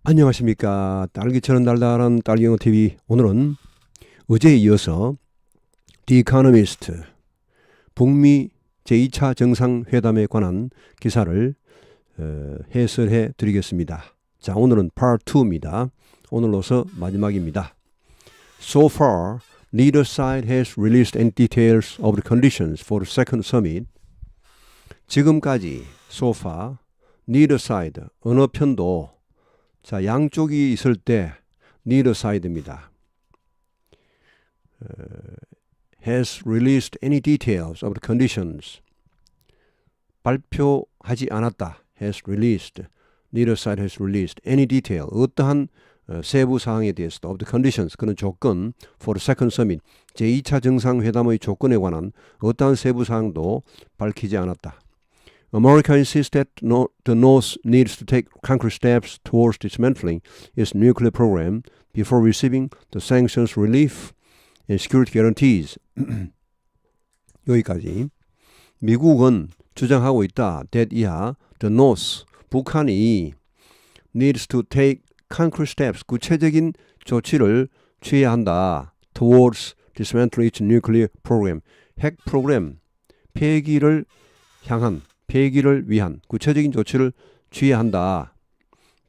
안녕하십니까. 딸기처럼 달달한 딸기영어TV. 오늘은 어제에 이어서 The Economist 북미 제2차 정상회담에 관한 기사를 해설해 드리겠습니다. 자, 오늘은 Part 2입니다. 오늘로서 마지막입니다. So far, neither side has released any details of the conditions for the second summit. 지금까지 so far, neither side, 어느 편도 자, 양쪽이 있을 때 neither side입니다. has released any details of the conditions. 발표하지 않았다. has released. neither side has released any detail. 어떠한 세부 사항에 대해서도 of the conditions. 그런 조건 for the second summit. 제2차 정상회담의 조건에 관한 어떠한 세부 사항도 밝히지 않았다. America insists that the North needs to take concrete steps towards dismantling its nuclear program before receiving the sanctions relief and security guarantees. 여기까지. 미국은 주장하고 있다. that 이하 the North, 북한이 needs to take concrete steps, 구체적인 조치를 취해야 한다. towards dismantling its nuclear program. 핵 프로그램, 폐기를 향한 폐기를 위한 구체적인 조치를 취해야 한다.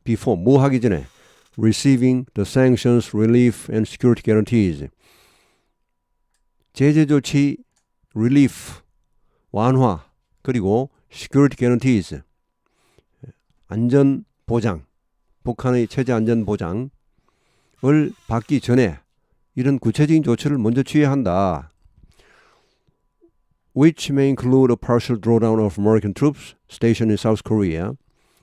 Before, 뭐 하기 전에 receiving the sanctions, relief and security guarantees. 제재 조치, relief, 완화, 그리고 security guarantees, 안전 보장, 북한의 체제 안전 보장을 받기 전에 이런 구체적인 조치를 먼저 취해야 한다. Which may include a partial drawdown of American troops stationed in South Korea.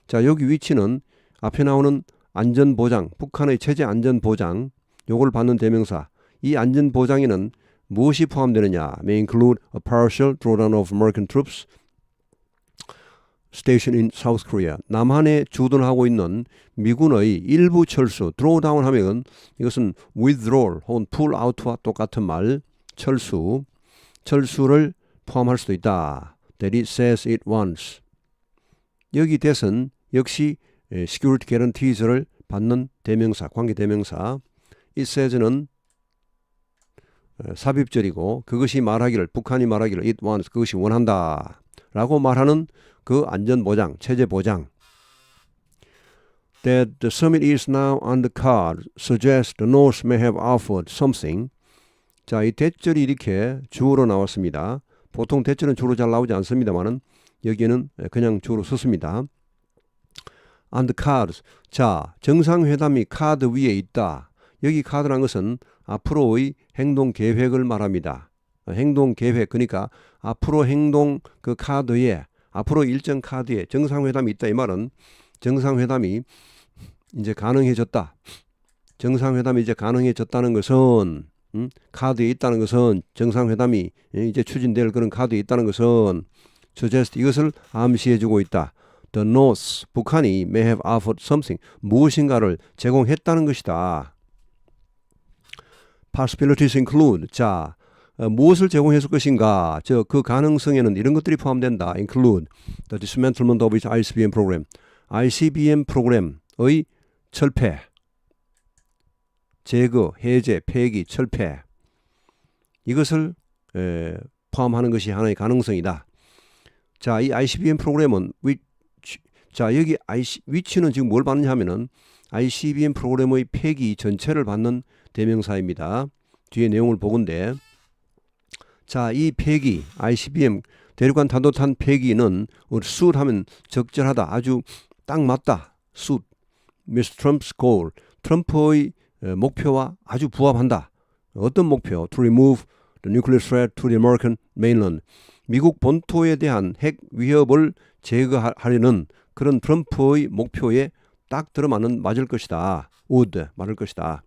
자, 여기 위치는 앞에 나오는 안전보장, 북한의 체제 안전보장, 요걸 받는 대명사. 이 안전보장에는 무엇이 포함되느냐? May include a partial drawdown of American troops stationed in South Korea. 남한에 주둔하고 있는 미군의 일부 철수, drawdown 하면 이것은 withdrawal 혹은 pull out와 똑같은 말, 철수를 포함할 수도 있다. That it says it wants. 여기 that은 역시 security guarantees를 받는 대명사, 관계 대명사. It says는 삽입절이고 그것이 말하기를, 북한이 말하기를 it wants, 그것이 원한다 라고 말하는 그 안전보장, 체제보장. That the summit is now on the card suggests the North may have offered something. 자, 이 that절이 이렇게 주어로 나왔습니다. 보통 대체는 주로 잘 나오지 않습니다만은 여기에는 그냥 주로 썼습니다. On the cards. 자, 정상회담이 카드 위에 있다. 여기 카드란 것은 앞으로의 행동 계획을 말합니다. 행동 계획, 그러니까 앞으로 행동 그 카드에, 앞으로 일정 카드에 정상회담이 있다. 이 말은 정상회담이 이제 가능해졌다. 정상회담이 이제 가능해졌다는 것은 카드에 있다는 것은, 정상회담이 이제 추진될 그런 카드에 있다는 것은 suggest, 이것을 암시해주고 있다. The North, 북한이 may have offered something, 무엇인가를 제공했다는 것이다. Possibilities include, 자, 무엇을 제공했을 것인가? 그 가능성에는 이런 것들이 포함된다. Include the dismantlement of its ICBM program, ICBM 프로그램의 철폐, 제거, 해제, 폐기, 철폐, 이것을 포함하는 것이 하나의 가능성이다. 자, 이 ICBM 프로그램은 자, 여기 위치는 지금 뭘 받느냐 하면은 ICBM 프로그램의 폐기 전체를 받는 대명사입니다. 뒤에 내용을 보건대. 자, 이 폐기, ICBM 대륙간 탄도탄 폐기는 suit 하면 적절하다, 아주 딱 맞다. suit, Mr. Trump's goal, 트럼프의 목표와 아주 부합한다. 어떤 목표? To remove the nuclear threat to the American mainland. 미국 본토에 대한 핵 위협을 제거하려는 그런 트럼프의 목표에 딱 들어맞는 맞을 것이다. would 맞을 것이다.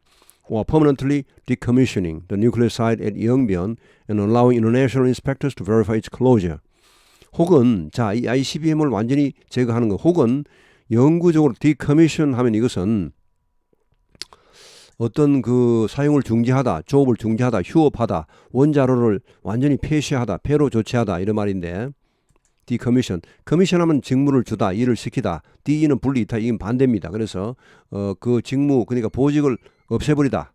or permanently decommissioning the nuclear site at 영변 and allowing international inspectors to verify its closure. 혹은 자, 이 ICBM을 완전히 제거하는 것, 혹은 영구적으로 decommission 하면 이것은 어떤 그 사용을 중지하다, 조업을 중지하다, 휴업하다, 원자로를 완전히 폐쇄하다, 폐로 조치하다 이런 말인데, decommission. 커미션하면 직무를 주다, 일을 시키다. D는 분리이타, 이건 반대입니다. 그래서 그 직무, 그러니까 보직을 없애버리다,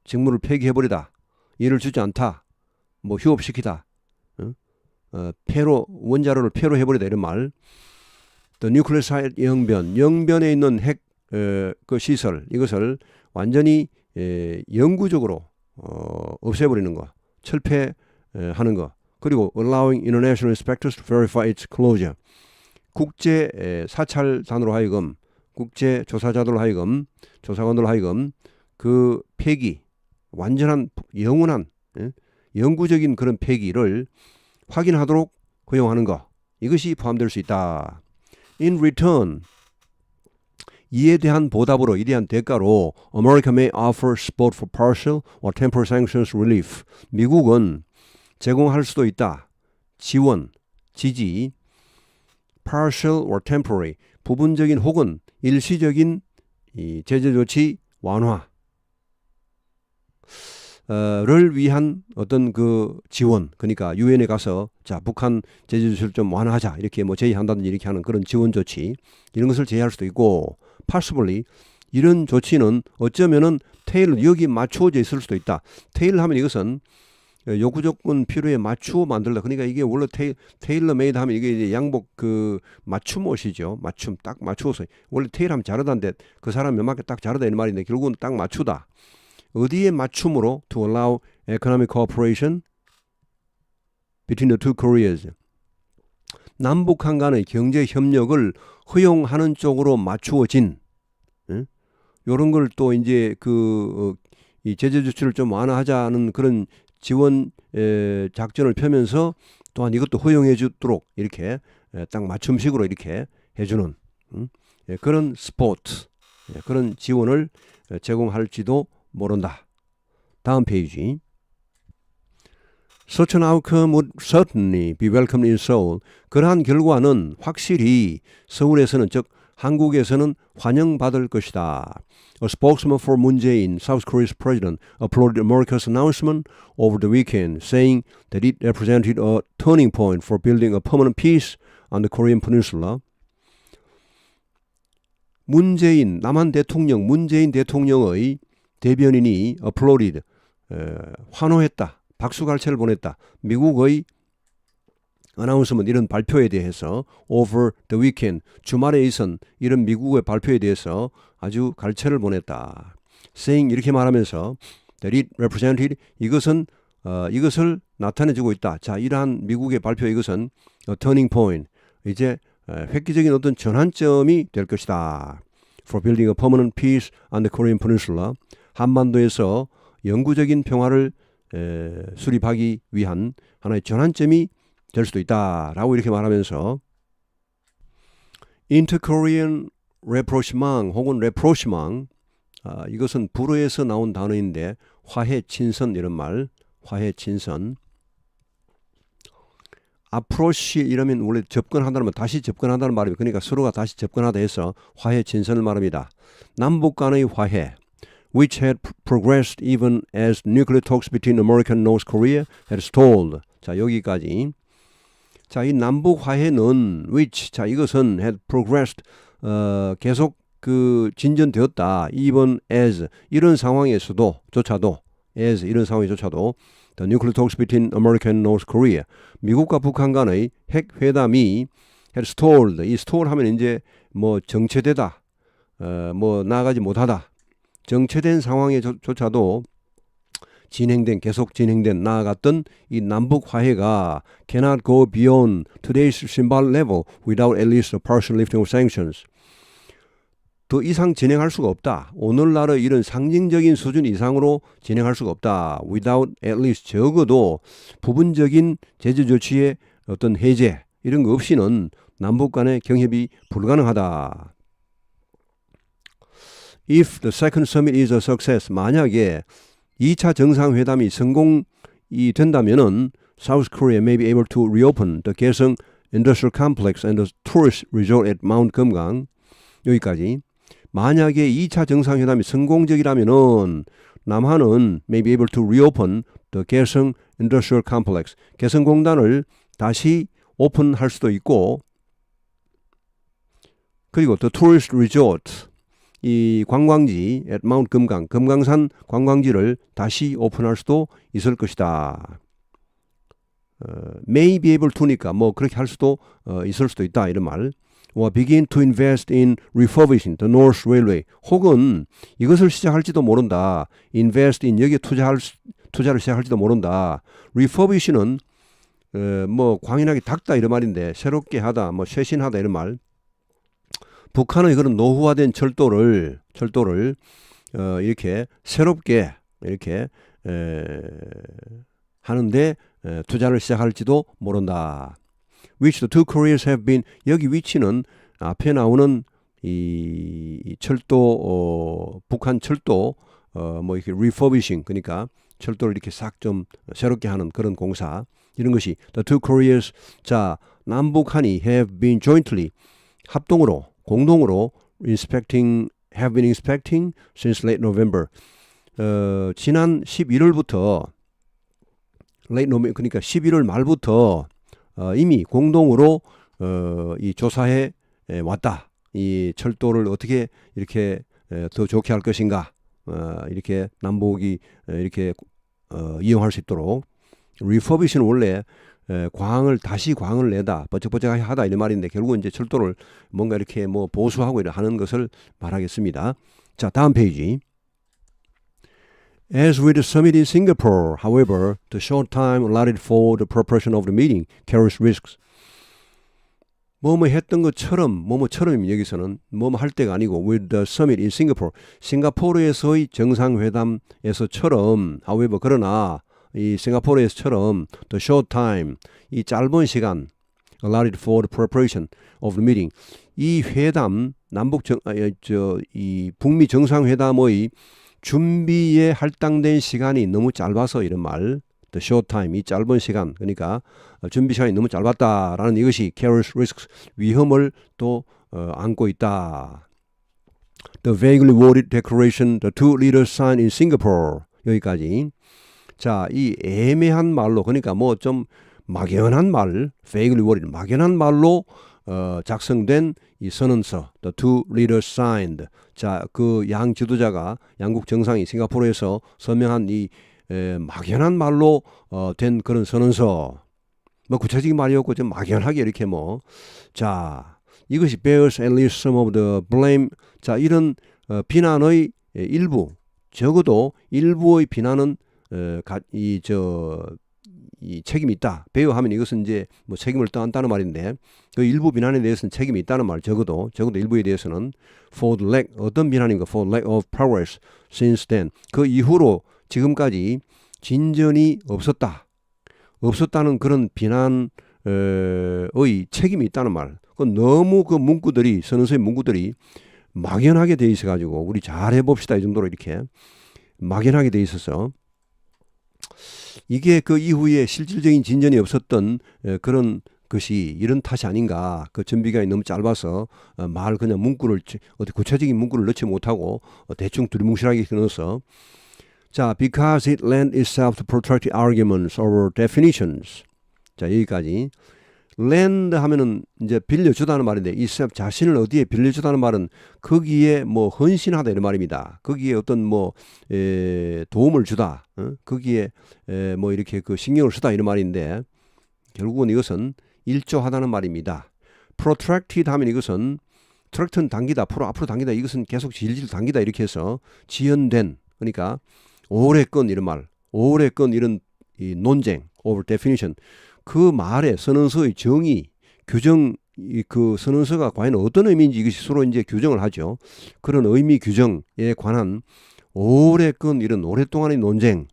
직무를 폐기해버리다, 일을 주지 않다, 뭐 휴업시키다, 폐로, 원자로를 폐로 해버리다, 이런 말. The nuclear site 영변에 있는 핵 그 시설, 이것을 완전히 영구적으로 없애버리는 거, 철폐하는 거. 그리고 allowing international inspectors to verify its closure. 국제 사찰단으로 하여금, 국제 조사자들로 하여금, 조사관들로 하여금 그 폐기, 완전한 영원한 영구적인 그런 폐기를 확인하도록 허용하는 거. 이것이 포함될 수 있다. In return, 이에 대한 보답으로, 이에 대한 대가로 America may offer support for partial or temporary sanctions relief. 미국은 제공할 수도 있다. 지원, 지지, partial or temporary, 부분적인 혹은 일시적인 이 제재 조치 완화 를 위한 어떤 그 지원, 그러니까 유엔에 가서 자 북한 제재 조치를 좀 완화하자, 이렇게 뭐 제의한다든지 이렇게 하는 그런 지원 조치, 이런 것을 제의할 수도 있고, possibly 이런 조치는 어쩌면은 테일, 여기 맞추어져 있을 수도 있다. 테일 하면 이것은 요구 조건 필요에 맞추어 만들다. 그러니까 이게 원래 테일러 메이드 하면 이게 이제 양복 그 맞춤 옷이죠. 맞춤 딱 맞추어서, 원래 테일 하면 자르다인데 그 사람 몇 맞게 딱 자르다 이런 말인데 결국은 딱 맞추다. 어디에 맞춤으로 to allow economic cooperation between the two Koreas. 남북한 간의 경제 협력을 허용하는 쪽으로 맞추어진, 요런 걸 또 이제 이 제재 조치를 좀 완화하자는 그런 지원 작전을 펴면서 또한 이것도 허용해 주도록 이렇게 딱 맞춤식으로 이렇게 해주는 그런 스포츠, 그런 지원을 제공할지도 모른다. 다음 페이지. Such an outcome would certainly be welcomed in Seoul. 그러한 결과는 확실히 서울에서는, 즉 한국에서는 환영받을 것이다. A spokesman for Moon Jae-in, South Korea's president, applauded America's announcement over the weekend, saying that it represented a turning point for building a permanent peace on the Korean peninsula. 문재인, 남한 대통령, 문재인 대통령의 대변인이 applauded, 환호했다, 박수갈채를 보냈다. 미국의 announcement, 이런 발표에 대해서 over the weekend, 주말에 있은 이런 미국의 발표에 대해서 아주 갈채를 보냈다. saying, 이렇게 말하면서 that it represented, 이것을 나타내주고 있다. 자, 이러한 미국의 발표, 이것은 a turning point, 이제 획기적인 어떤 전환점이 될 것이다. For building a permanent peace on the Korean peninsula. 한반도에서 영구적인 평화를 수립하기 위한 하나의 전환점이 될 수도 있다라고 이렇게 말하면서 Inter-Korean rapprochement 혹은 rapprochement, 이것은 불어에서 나온 단어인데 화해 친선, 이런 말, 화해 친선. approach 이러면 원래 접근한다는 말, 다시 접근한다는 말이에요. 그러니까 서로가 다시 접근하다 해서 화해 친선을 말합니다. 남북 간의 화해, which had progressed even as nuclear talks between America and North Korea had stalled. 자, 여기까지. 자, 이 남북 화해는 which, 자, 이것은 had progressed, 계속 진전되었다. even as, 이런 상황에서도 조차도, as 이런 상황에조차도 the nuclear talks between America and North Korea, 미국과 북한 간의 핵 회담이 had stalled. 이 stall 하면 이제 뭐 정체되다, 뭐 나아가지 못하다. 정체된 상황에조차도 계속 진행된, 나아갔던 이 남북 화해가 cannot go beyond today's symbolic level without at least a partial lifting of sanctions. 더 이상 진행할 수가 없다. 오늘날의 이런 상징적인 수준 이상으로 진행할 수가 없다. Without at least, 적어도 부분적인 제재 조치의 어떤 해제, 이런 거 없이는 남북 간의 경협이 불가능하다. If the second summit is a success, 만약에 2차 정상회담이 성공이 된다면은 South Korea may be able to reopen the Kaesong Industrial Complex and the tourist resort at Mount Geumgang. 여기까지. 만약에 2차 정상회담이 성공적이라면은 남한은 may be able to reopen the Kaesong Industrial Complex, 개성공단을 다시 오픈할 수도 있고, 그리고 the tourist resort, 이 관광지 at Mount 금강산 관광지를 다시 오픈할 수도 있을 것이다. may be able to니까 뭐 그렇게 할 수도 있을 수도 있다 이런 말. begin to invest in refurbishing the North Railway. 혹은 이것을 시작할지도 모른다. invest in 여기에 투자를 시작할지도 모른다. refurbish는 뭐 광인하게 닦다 이런 말인데 새롭게 하다, 뭐 쇄신하다 이런 말. 북한의 그런 노후화된 철도를 이렇게 새롭게 이렇게 하는데 투자를 시작할지도 모른다. Which the two Koreas have been. 여기 위치는 앞에 나오는 이 철도 북한 철도 뭐 이렇게 refurbishing, 그러니까 철도를 이렇게 싹 좀 새롭게 하는 그런 공사, 이런 것이 the two Koreas, 자 남북한이 have been jointly, 합동으로 공동으로 have been inspecting since late November. 지난 11월부터 late November, 그러니까 11월 말부터 이미 공동으로 이 조사해 왔다. 이 철도를 어떻게 이렇게 더 좋게 할 것인가, 이렇게 남북이 이렇게 이용할 수 있도록. refurbish는 원래 다시 광을 내다, 버쩍버쩍하게 하다 이런 말인데, 결국은 이제 철도를 뭔가 이렇게 뭐 보수하고 이렇게 하는 것을 말하겠습니다. 자, 다음 페이지. As with the summit in Singapore, however, the short time allotted for the preparation of the meeting carries risks. 뭐뭐 했던 것처럼, 뭐뭐처럼 여기서는 뭐뭐 할 때가 아니고 with the summit in Singapore, 싱가포르에서의 정상회담에서처럼, however, 그러나 이 싱가포르에서처럼 the short time, 이 짧은 시간 allotted for the preparation of the meeting, 이 회담, 이 북미 정상회담의 준비에 할당된 시간이 너무 짧아서 이런 말. The short time, 이 짧은 시간, 그러니까 준비 시간이 너무 짧았다라는 이것이 carries risks, 위험을 또 안고 있다. The vaguely worded declaration the two leaders signed in Singapore. 여기까지. 자, 이 애매한 말로, 그러니까 뭐 좀 막연한 말, vaguely worded, 막연한 말로 작성된 이 선언서, the two leaders signed. 자, 그 양 지도자가, 양국 정상이 싱가포르에서 서명한 이 막연한 말로 된 그런 선언서. 뭐 구체적인 말이었고 좀 막연하게 이렇게 뭐. 자, 이것이 bears at least some of the blame. 자, 이런 비난의 일부, 적어도 일부의 비난은 이 책임이 있다. 배우하면 이것은 이제 뭐 책임을 떠안다는 말인데, 그 일부 비난에 대해서는 책임이 있다는 말, 적어도 일부에 대해서는 for the lack, 어떤 비난입니까? for lack of progress since then. 그 이후로 지금까지 진전이 없었다는 그런 비난의 책임이 있다는 말. 너무 그 문구들이, 선언서의 문구들이 막연하게 돼 있어가지고 우리 잘 해봅시다 이 정도로 이렇게 막연하게 돼 있어서 이게 그 이후에 실질적인 진전이 없었던 그런 것이 이런 탓이 아닌가. 그 준비가 너무 짧아서 말 그냥 문구를, 어디 구체적인 문구를 넣지 못하고 대충 두리뭉실하게 넣어서. 자, because it lent itself to protracted arguments over definitions. 자, 여기까지. lend 하면은 이제 빌려주다는 말인데, itself 자신을 어디에 빌려주다는 말은 거기에 뭐 헌신하다 이런 말입니다. 거기에 어떤 뭐 도움을 주다, 거기에 뭐 이렇게 그 신경을 쓰다 이런 말인데, 결국은 이것은 일조하다는 말입니다. protracted 하면 이것은 트랙트는 당기다, 앞으로 당기다, 이것은 계속 질질 당기다 이렇게 해서 지연된, 그러니까 오래건 이런 말, 오래건 이런 이 논쟁, over definition. 그 말의 선언서의 정의, 규정, 그 선언서가 과연 어떤 의미인지 이것이 서로 이제 규정을 하죠. 그런 의미 규정에 관한 오래건 이런 오랫동안의 논쟁,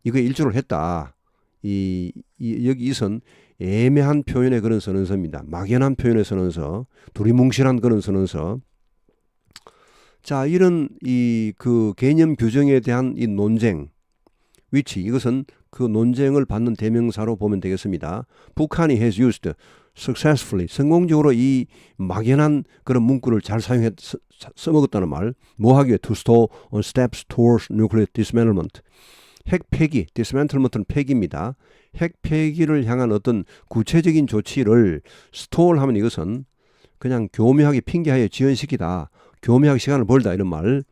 이거에 일조를 했다. 여기 이선 애매한 표현의 그런 선언서입니다. 막연한 표현의 선언서, 두리뭉실한 그런 선언서. 자, 이런 그 개념 규정에 대한 이 논쟁, which, 이것은 그 논쟁을 받는 대명사로 보면 되겠습니다. 북한이 has used successfully, 성공적으로 이 막연한 그런 문구를 잘 써먹었다는 말. 뭐 하기 위해? to stall on steps towards nuclear dismantlement. 핵 폐기, dismantlement는 폐기입니다. 핵 폐기를 향한 어떤 구체적인 조치를 스톨하면 이것은 그냥 교묘하게 핑계하여 지연시키다, 교묘하게 시간을 벌다 이런 말.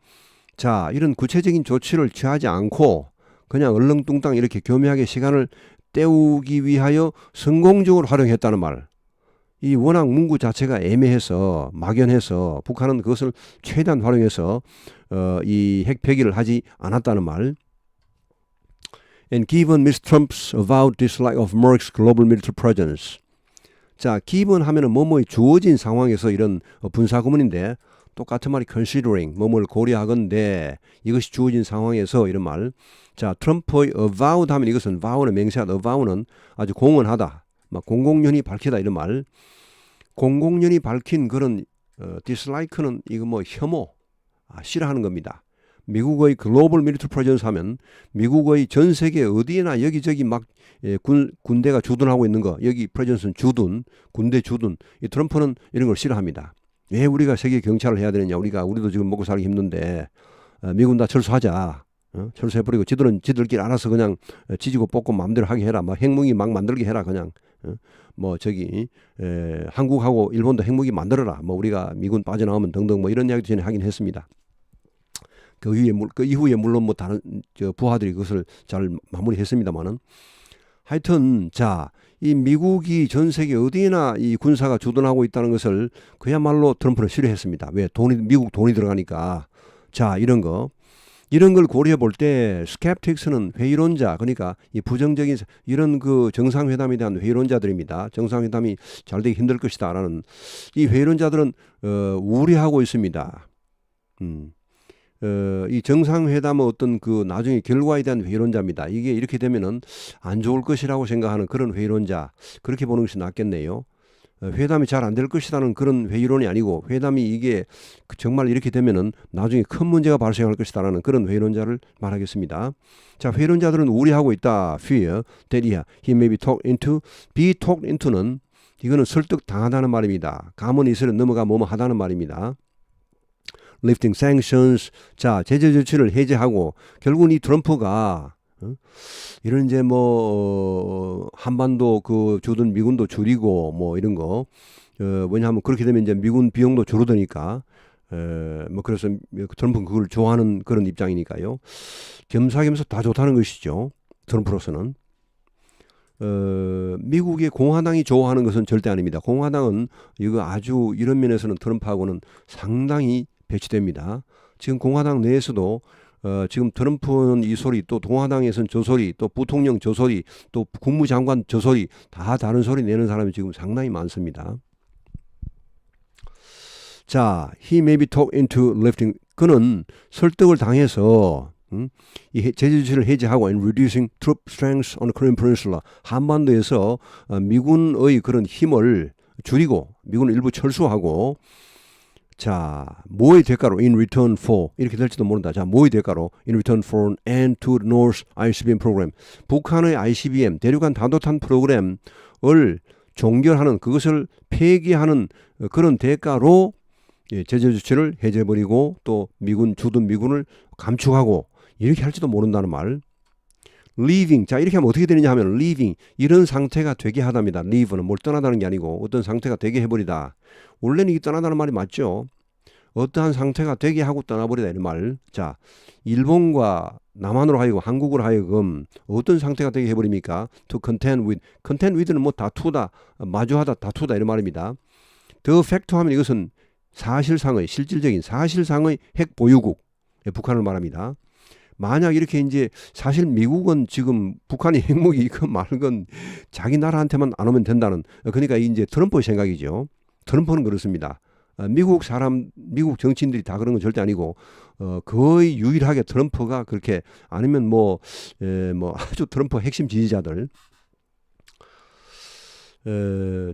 자, 이런 구체적인 조치를 취하지 않고 그냥 얼렁뚱땅 이렇게 교묘하게 시간을 때우기 위하여 성공적으로 활용했다는 말. 이 워낙 문구 자체가 애매해서 막연해서 북한은 그것을 최대한 활용해서 이 핵 폐기를 하지 않았다는 말. And given Mr. Trump's avowed dislike of Merck's global military presence. 자, given 하면은 뭐뭐의 주어진 상황에서 이런 분사구문인데 똑같은 말이 considering 뭐뭐를 고려하건대 이것이 주어진 상황에서 이런 말. 자, 트럼프의 avowed 하면 이것은 vow는 맹세하다. avow는 아주 공언하다. 막 공공연히 밝히다 이런 말. 공공연히 밝힌 그런 dislike는 이거 뭐 혐오, 싫어하는 겁니다. 미국의 글로벌 밀리터리 프레전스 하면 미국의 전 세계 어디에나 여기저기 막 군대가 주둔하고 있는 거. 여기 프레전스는 주둔, 군대 주둔. 이 트럼프는 이런 걸 싫어합니다. 왜 우리가 세계 경찰을 해야 되느냐. 우리도 지금 먹고 살기 힘든데 미군 다 철수하자. 철수해버리고 지들끼리 알아서 그냥 지지고 뽑고 마음대로 하게 해라. 막 핵무기 막 만들게 해라 그냥. 뭐 저기 한국하고 일본도 핵무기 만들어라. 뭐 우리가 미군 빠져나오면 등등 뭐 이런 이야기도 전에 하긴 했습니다. 그 이후에 물론 뭐 다른 부하들이 그것을 잘 마무리했습니다만은 하여튼 자, 이 미국이 전 세계 어디에나 이 군사가 주둔하고 있다는 것을 그야말로 트럼프는 싫어했습니다. 왜? 미국 돈이 들어가니까. 자, 이런 걸 고려해 볼 때 스캡틱스는 회의론자, 그러니까 이 부정적인 이런 그 정상회담에 대한 회의론자들입니다. 정상회담이 잘 되기 힘들 것이다라는 이 회의론자들은 우려하고 있습니다. 이 정상회담의 어떤 그 나중에 결과에 대한 회의론자입니다. 이게 이렇게 되면은 안 좋을 것이라고 생각하는 그런 회의론자, 그렇게 보는 것이 낫겠네요. 회담이 잘 안 될 것이라는 그런 회의론이 아니고 회담이 이게 정말 이렇게 되면은 나중에 큰 문제가 발생할 것이다라는 그런 회의론자를 말하겠습니다. 자, 회의론자들은 우려하고 있다. Fear that he may be talked into는 이거는 설득 당하다는 말입니다. 감언 이슬에 넘어가 뭐뭐 하다는 말입니다. Lifting sanctions. 자, 제재 조치를 해제하고 결국은 이 트럼프가 이런 이제 뭐 한반도 그 주둔 미군도 줄이고 뭐 이런 거 왜냐하면 그렇게 되면 이제 미군 비용도 줄어드니까 뭐 그래서 트럼프는 그걸 좋아하는 그런 입장이니까요. 겸사겸사 다 좋다는 것이죠. 트럼프로서는. 미국의 공화당이 좋아하는 것은 절대 아닙니다. 공화당은 이거 아주 이런 면에서는 트럼프하고는 상당히 배치됩니다. 지금 공화당 내에서도 지금 트럼프는 이 소리, 또 공화당에서는 저 소리, 또 부통령 저 소리, 또 국무장관 저 소리, 다 다른 소리 내는 사람이 지금 상당히 많습니다. 자, he may be talked into lifting. 그는 설득을 당해서 이 제재 조치를 해제하고 and reducing troop strength on the Korean Peninsula. 한반도에서 미군의 그런 힘을 줄이고 미군을 일부 철수하고 자, 뭐의 대가로 in return for 이렇게 될지도 모른다. 자, 뭐의 대가로 in return for an end to the North ICBM program. 북한의 ICBM 대륙간 다도탄 프로그램을 종결하는 그것을 폐기하는 그런 대가로 제재 조치를 해제해버리고 또 주둔 미군을 감축하고 이렇게 할지도 모른다는 말. leaving. 자, 이렇게 하면 어떻게 되느냐 하면 leaving. 이런 상태가 되게 하답니다. leave는 뭘 떠나다는 게 아니고 어떤 상태가 되게 해버리다. 원래는 이게 떠나다는 말이 맞죠. 어떠한 상태가 되게 하고 떠나버리다 이런 말. 자, 일본과 남한으로 하여금 한국으로 하여금 어떤 상태가 되게 해버립니까? to contend with는 뭐 다투다, 마주하다, 다투다 이런 말입니다. the fact 하면 이것은 사실상의 실질적인 사실상의 핵 보유국 북한을 말합니다. 만약 이렇게 이제 사실 미국은 지금 북한이 핵무기 이거 말건 자기 나라한테만 안 오면 된다는 그러니까 이제 트럼프의 생각이죠. 트럼프는 그렇습니다. 미국 정치인들이 다 그런 건 절대 아니고 거의 유일하게 트럼프가 그렇게 아니면 뭐 아주 트럼프 핵심 지지자들.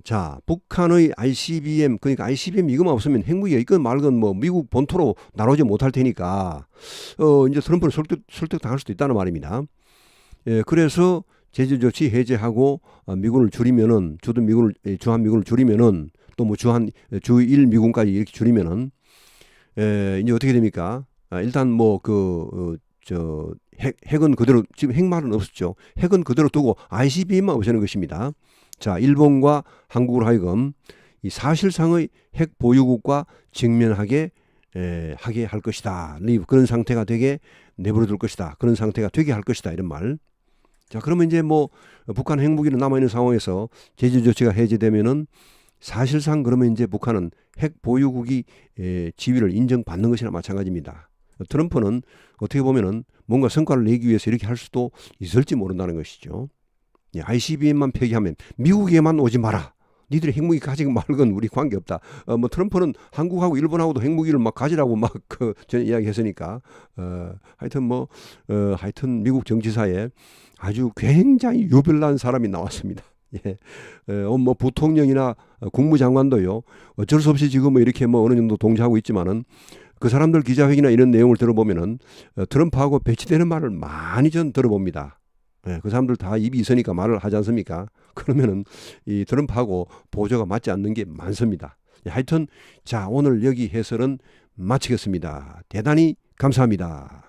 자, 북한의 ICBM 그러니까 ICBM 이거만 없으면 핵무기가 이건 말건 뭐 미국 본토로 나오지 못할 테니까 이제 트럼프는 설득 당할 수도 있다는 말입니다. 그래서 제재 조치 해제하고 미군을 줄이면은 주한 미군을 줄이면은 또 뭐 주 1 미군까지 이렇게 줄이면은 이제 어떻게 됩니까? 일단 뭐 핵은 그대로, 지금 핵말은 없었죠. 핵은 그대로 두고 ICBM만 없애는 것입니다. 자, 일본과 한국으로 하여금 이 사실상의 핵 보유국과 직면하게 하게 할 것이다. 그런 상태가 되게 내버려둘 것이다. 그런 상태가 되게 할 것이다. 이런 말. 자, 그러면 이제 뭐 북한 핵무기는 남아있는 상황에서 제재 조치가 해제되면은 사실상 그러면 이제 북한은 핵 보유국이 지위를 인정받는 것이나 마찬가지입니다. 트럼프는 어떻게 보면은 뭔가 성과를 내기 위해서 이렇게 할 수도 있을지 모른다는 것이죠. ICBM만 폐기하면 미국에만 오지 마라. 니들이 핵무기 가지고 말건 우리 관계없다. 뭐 트럼프는 한국하고 일본하고도 핵무기를 막 가지라고 막 전 이야기했으니까 하여튼 미국 정치사에 아주 굉장히 유별난 사람이 나왔습니다. 예. 뭐 부통령이나 국무장관도요. 어쩔 수 없이 지금 뭐 이렇게 뭐 어느 정도 동조하고 있지만은 그 사람들 기자회견이나 이런 내용을 들어보면은 트럼프하고 배치되는 말을 많이 전 들어봅니다. 예, 그 사람들 다 입이 있으니까 말을 하지 않습니까? 그러면은 이 트럼프하고 보조가 맞지 않는 게 많습니다. 예, 하여튼 자, 오늘 여기 해설은 마치겠습니다. 대단히 감사합니다.